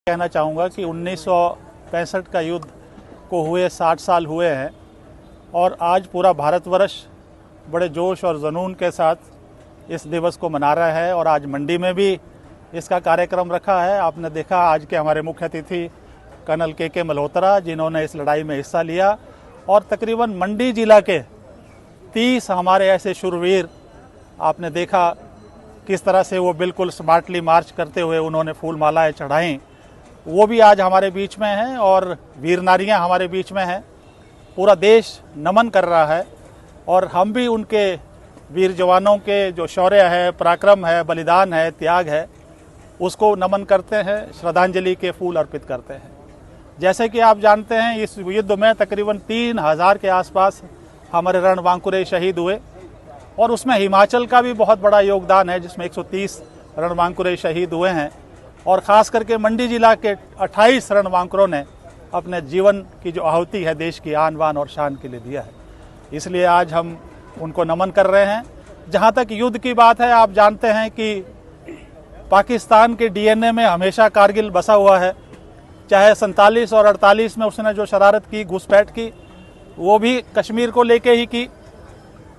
कहना चाहूँगा कि 1965 का युद्ध को हुए 60 साल हुए हैं और आज पूरा भारतवर्ष बड़े जोश और जुनून के साथ इस दिवस को मना रहा है और आज मंडी में भी इसका कार्यक्रम रखा है। आपने देखा आज के हमारे मुख्य अतिथि कर्नल के मल्होत्रा जिन्होंने इस लड़ाई में हिस्सा लिया और तकरीबन मंडी जिला के 30 हमारे ऐसे शूरवीर आपने देखा किस तरह से वो बिल्कुल स्मार्टली मार्च करते हुए उन्होंने फूल मालाएँ चढ़ाईं, वो भी आज हमारे बीच में हैं और वीर नारियाँ हमारे बीच में हैं। पूरा देश नमन कर रहा है और हम भी उनके वीर जवानों के जो शौर्य है, पराक्रम है, बलिदान है, त्याग है, उसको नमन करते हैं, श्रद्धांजलि के फूल अर्पित करते हैं। जैसे कि आप जानते हैं इस युद्ध में तकरीबन 3000 के आसपास हमारे रणबांकुरे शहीद हुए और उसमें हिमाचल का भी बहुत बड़ा योगदान है जिसमें 130 रणबांकुरे शहीद हुए हैं और ख़ास करके मंडी जिला के 28 रणबांकुरों ने अपने जीवन की जो आहुति है देश की आन बान और शान के लिए दिया है। इसलिए आज हम उनको नमन कर रहे हैं। जहाँ तक युद्ध की बात है, आप जानते हैं कि पाकिस्तान के डीएनए में हमेशा कारगिल बसा हुआ है। चाहे 47 और 48 में उसने जो शरारत की, घुसपैठ की, वो भी कश्मीर को लेके ही की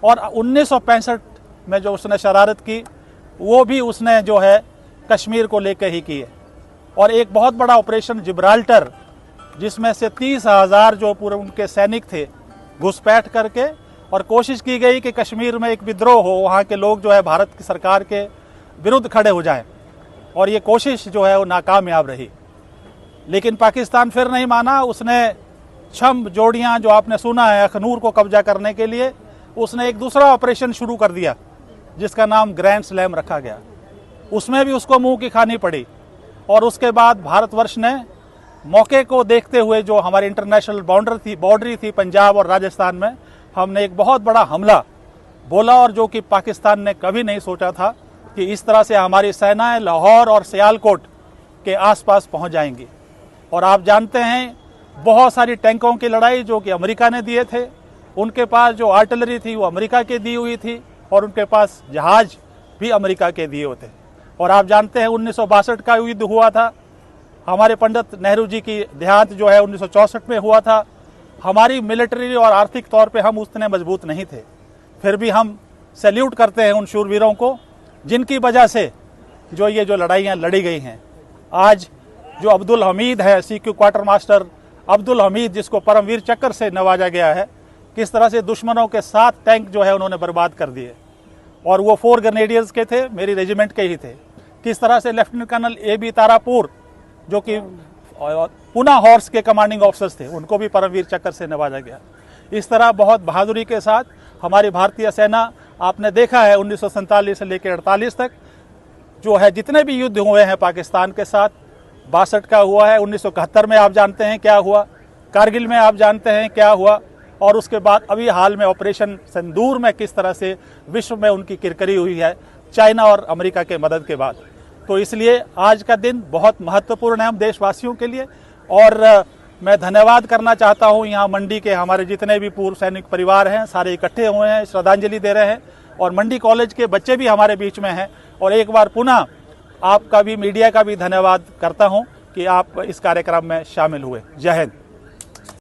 और 1965 में जो उसने शरारत की वो भी उसने जो है कश्मीर को लेके ही की है। और एक बहुत बड़ा ऑपरेशन जिब्राल्टर जिसमें से 30,000 जो पूरे उनके सैनिक थे घुसपैठ करके और कोशिश की गई कि कश्मीर में एक विद्रोह हो, वहाँ के लोग जो है भारत की सरकार के विरुद्ध खड़े हो जाएं और ये कोशिश जो है वो नाकामयाब रही। लेकिन पाकिस्तान फिर नहीं माना। उसने छम जोड़ियाँ जो आपने सुना है अखनूर को कब्जा करने के लिए, उसने एक दूसरा ऑपरेशन शुरू कर दिया जिसका नाम ग्रैंड स्लैम रखा गया। उसमें भी उसको मुंह की खानी पड़ी और उसके बाद भारतवर्ष ने मौके को देखते हुए जो हमारी इंटरनेशनल बाउंड्री थी पंजाब और राजस्थान में, हमने एक बहुत बड़ा हमला बोला और जो कि पाकिस्तान ने कभी नहीं सोचा था कि इस तरह से हमारी सेनाएं लाहौर और सियालकोट के आसपास पहुंच जाएंगी। और आप जानते हैं बहुत सारी टैंकों की लड़ाई जो कि अमेरिका ने दिए थे, उनके पास जो आर्टिलरी थी वो अमेरिका के दी हुई थी और उनके पास जहाज भी अमेरिका के दिए हुए थे। और आप जानते हैं 1962 का युद्ध हुआ था, हमारे पंडित नेहरू जी की देहांत जो है 1964 में हुआ था। हमारी मिलिट्री और आर्थिक तौर पे हम उतने मजबूत नहीं थे, फिर भी हम सैल्यूट करते हैं उन शूरवीरों को जिनकी वजह से जो ये जो लड़ाइयाँ लड़ी गई हैं। आज जो अब्दुल हमीद है, CQ quarter master Abdul Hamid, जिसको परमवीर चक्र से नवाजा गया है, किस तरह से दुश्मनों के 7 टैंक जो है उन्होंने बर्बाद कर दिए और वो 4 ग्रेनेडियर्स के थे, मेरी रेजिमेंट के ही थे। किस तरह से लेफ्टिनेंट कर्नल AB तारापुर जो कि पुना हॉर्स के कमांडिंग ऑफिसर्स थे, उनको भी परमवीर चक्र से नवाजा गया। इस तरह बहुत बहादुरी के साथ हमारी भारतीय सेना, आपने देखा है 1947 से लेकर 48 तक जो है जितने भी युद्ध हुए हैं पाकिस्तान के साथ, 62 का हुआ है, 1971 में आप जानते हैं क्या हुआ, कारगिल में आप जानते हैं क्या हुआ और उसके बाद अभी हाल में ऑपरेशन सिंदूर में किस तरह से विश्व में उनकी किरकिरी हुई है चाइना और अमेरिका के मदद के बाद। तो इसलिए आज का दिन बहुत महत्वपूर्ण है हम देशवासियों के लिए और मैं धन्यवाद करना चाहता हूं। यहाँ मंडी के हमारे जितने भी पूर्व सैनिक परिवार हैं सारे इकट्ठे हुए हैं, श्रद्धांजलि दे रहे हैं और मंडी कॉलेज के बच्चे भी हमारे बीच में हैं। और एक बार पुनः आपका भी, मीडिया का भी धन्यवाद करता हूँ कि आप इस कार्यक्रम में शामिल हुए। जय हिंद।